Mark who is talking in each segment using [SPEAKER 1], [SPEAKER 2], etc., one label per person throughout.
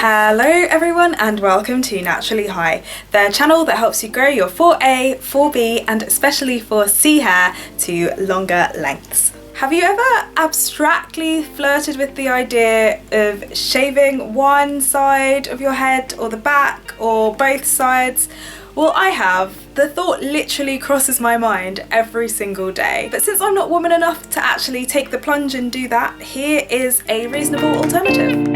[SPEAKER 1] Hello everyone and welcome to Naturally High, the channel that helps you grow your 4A, 4B and especially 4C hair to longer lengths. Have you ever abstractly flirted with the idea of shaving one side of your head or the back or both sides? Well, I have. The thought literally crosses my mind every single day. But since I'm not woman enough to actually take the plunge and do that, here is a reasonable alternative.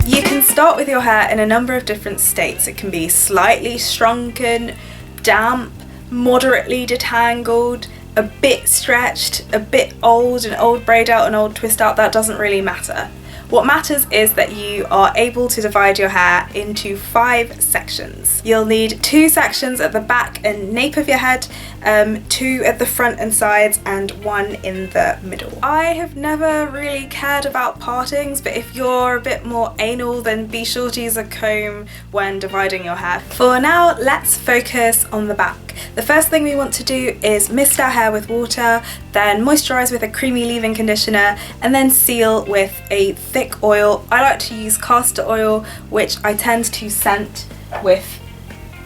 [SPEAKER 1] You can start with your hair in a number of different states. It can be slightly shrunken, damp, moderately detangled, a bit stretched, a bit old, an old braid out, an old twist out. That doesn't really matter. What matters is that you are able to divide your hair into 5 sections. You'll need 2 sections at the back and nape of your head, 2 at the front and sides, and 1 in the middle. I have never really cared about partings, but if you're a bit more anal, then be sure to use a comb when dividing your hair. For now, let's focus on the back. The first thing we want to do is mist our hair with water, then moisturise with a creamy leave-in conditioner, and then seal with a thick oil. I like to use castor oil, which I tend to scent with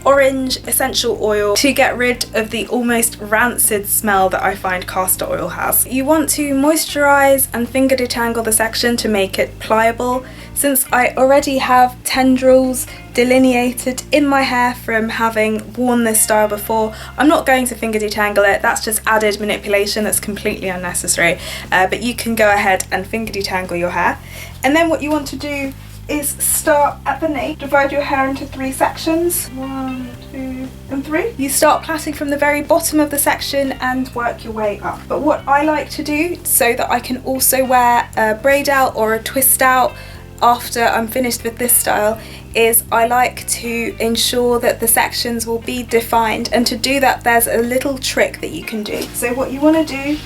[SPEAKER 1] orange essential oil to get rid of the almost rancid smell that I find castor oil has. You want to moisturise and finger detangle the section to make it pliable. Since I already have tendrils delineated in my hair from having worn this style before, I'm not going to finger detangle it. That's just added manipulation that's completely unnecessary, but you can go ahead and finger detangle your hair. And then what you want to do is start at the nape, divide your hair into 3 sections, 1, 2 and 3. You start plaiting from the very bottom of the section and work your way up. But what I like to do, so that I can also wear a braid out or a twist out after I'm finished with this style, is I like to ensure that the sections will be defined, and to do that there's a little trick that you can do. So what you want to do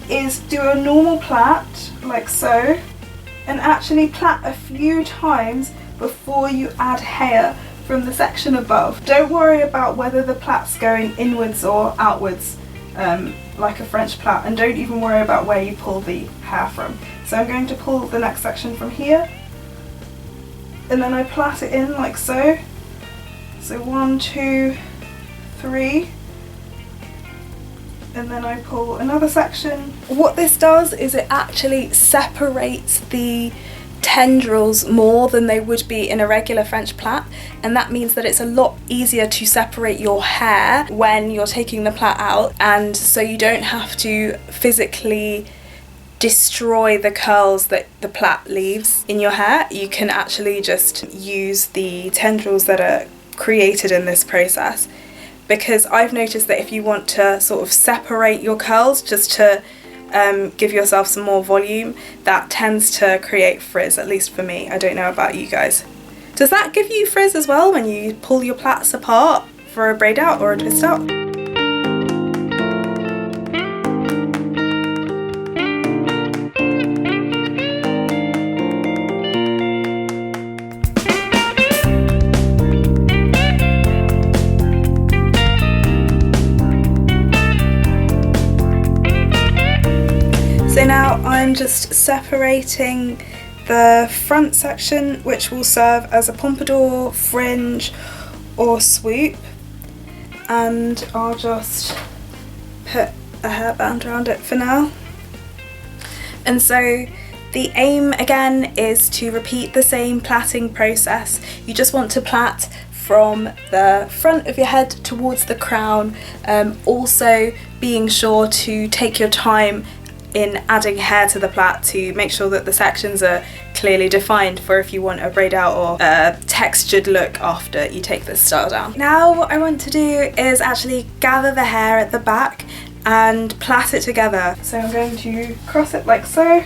[SPEAKER 1] is do a normal plait like so, and actually plait a few times before you add hair from the section above. Don't worry about whether the plait's going inwards or outwards like a French plait, and don't even worry about where you pull the hair from. So I'm going to pull the next section from here, and then I plait it in like so. So 1, 2, 3. And then I pull another section. What this does is it actually separates the tendrils more than they would be in a regular French plait, and that means that it's a lot easier to separate your hair when you're taking the plait out, and so you don't have to physically destroy the curls that the plait leaves in your hair. You can actually just use the tendrils that are created in this process. Because I've noticed that if you want to sort of separate your curls just to give yourself some more volume, that tends to create frizz, at least for me. I don't know about you guys. Does that give you frizz as well when you pull your plaits apart for a braid out or a twist out? So now I'm just separating the front section, which will serve as a pompadour, fringe or swoop, and I'll just put a hairband around it for now. And so the aim again is to repeat the same plaiting process. You just want to plait from the front of your head towards the crown, also being sure to take your time in adding hair to the plait to make sure that the sections are clearly defined for if you want a braid out or a textured look after you take this style down. Now what I want to do is actually gather the hair at the back and plait it together. So I'm going to cross it like so,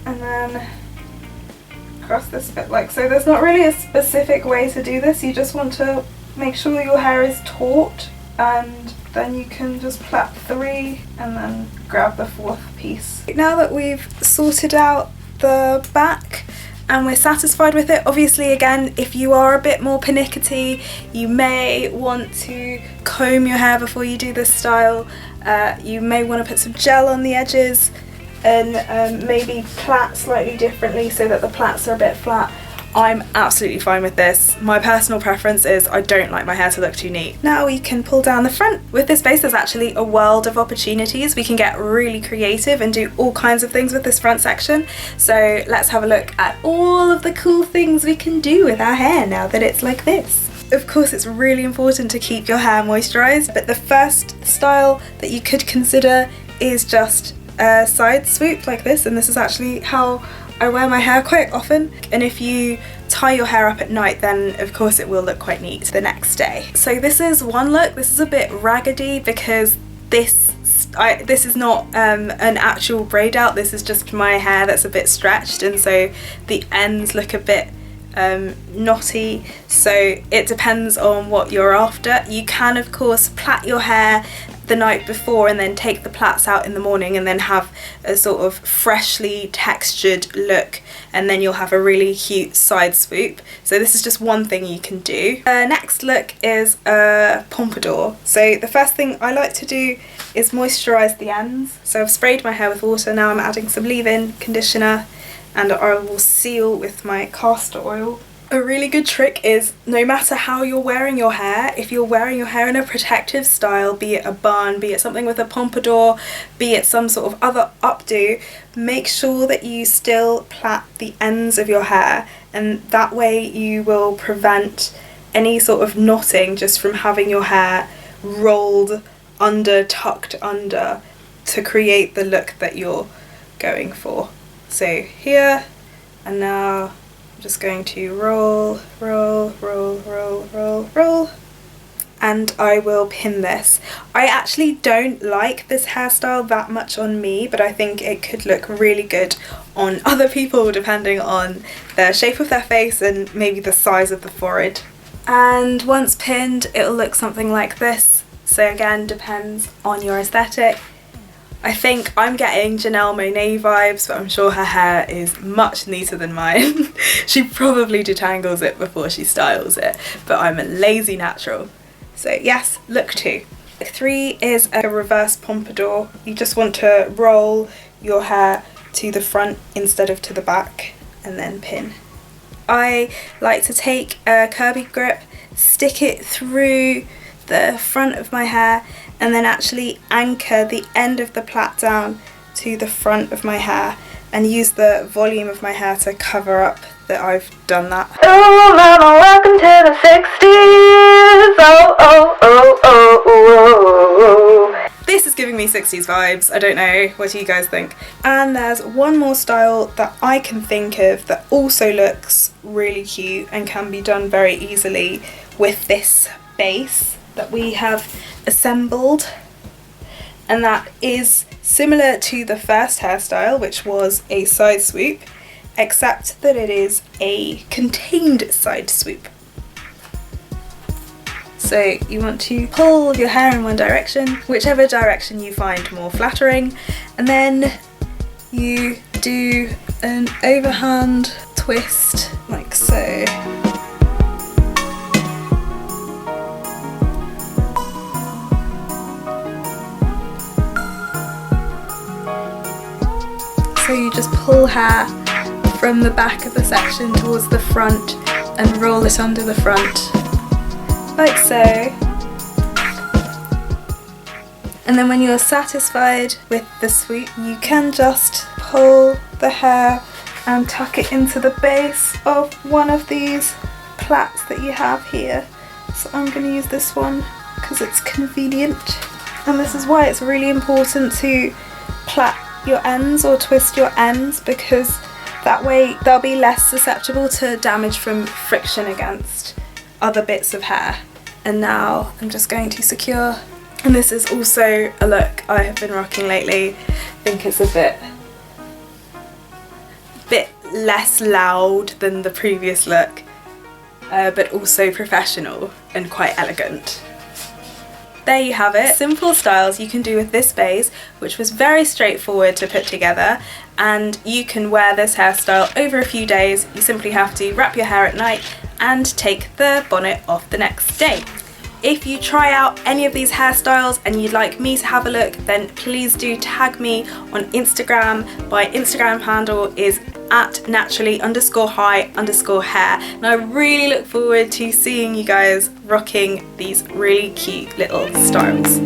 [SPEAKER 1] and then cross this bit like so. There's not really a specific way to do this, you just want to make sure your hair is taut, and then you can just plait 3 and then grab the 4th piece. Now that we've sorted out the back and we're satisfied with it, obviously again, if you are a bit more pernickety, you may want to comb your hair before you do this style. You may want to put some gel on the edges. and maybe plait slightly differently so that the plaits are a bit flat, I'm absolutely fine with this. My personal preference is I don't like my hair to look too neat. Now we can pull down the front. With this base, there's actually a world of opportunities. We can get really creative and do all kinds of things with this front section. So let's have a look at all of the cool things we can do with our hair now that it's like this. Of course, it's really important to keep your hair moisturised, but the first style that you could consider is just a side swoop like this, and this is actually how I wear my hair quite often. And if you tie your hair up at night, then of course it will look quite neat the next day. So this is one look. This is a bit raggedy because this is not an actual braid out. This is just my hair that's a bit stretched, and so the ends look a bit knotty, so it depends on what you're after. You can of course plait your hair the night before and then take the plaits out in the morning and then have a sort of freshly textured look, and then you'll have a really cute side swoop. So this is just one thing you can do. Next look is a pompadour. So the first thing I like to do is moisturise the ends. So I've sprayed my hair with water, now I'm adding some leave-in conditioner and I will seal with my castor oil. A really good trick is, no matter how you're wearing your hair, if you're wearing your hair in a protective style, be it a bun, be it something with a pompadour, be it some sort of other updo, make sure that you still plait the ends of your hair, and that way you will prevent any sort of knotting just from having your hair rolled under, tucked under, to create the look that you're going for. So here, and now I'm just going to roll, roll, roll, roll, roll, roll, and I will pin this. I actually don't like this hairstyle that much on me, but I think it could look really good on other people depending on the shape of their face and maybe the size of the forehead. And once pinned, it'll look something like this. So again, depends on your aesthetic. I think I'm getting Janelle Monáe vibes, but I'm sure her hair is much neater than mine. She probably detangles it before she styles it, but I'm a lazy natural. So yes, look 2. Look 3 is a reverse pompadour. You just want to roll your hair to the front instead of to the back and then pin. I like to take a Kirby grip, stick it through the front of my hair, and then actually anchor the end of the plait down to the front of my hair and use the volume of my hair to cover up that I've done that. Oh mama, welcome to the 60s. Oh, oh, oh, oh, oh, oh. This is giving me 60s vibes. I don't know, what do you guys think? And there's one more style that I can think of that also looks really cute and can be done very easily with this base that we have assembled, and that is similar to the first hairstyle, which was a side swoop, except that it is a contained side swoop. So you want to pull your hair in one direction, whichever direction you find more flattering, and then you do an overhand twist like so. So you just pull hair from the back of the section towards the front and roll it under the front, like so. And then when you're satisfied with the swoop, you can just pull the hair and tuck it into the base of one of these plaits that you have here. So I'm going to use this one because it's convenient, and this is why it's really important to plait your ends or twist your ends, because that way they'll be less susceptible to damage from friction against other bits of hair. And now I'm just going to secure, and this is also a look I have been rocking lately. I think it's a bit less loud than the previous look, but also professional and quite elegant. There you have it, simple styles you can do with this base, which was very straightforward to put together, and you can wear this hairstyle over a few days. You simply have to wrap your hair at night and take the bonnet off the next day. If you try out any of these hairstyles and you'd like me to have a look, then please do tag me on Instagram. My Instagram handle is @naturally_high_hair, and I really look forward to seeing you guys rocking these really cute little styles.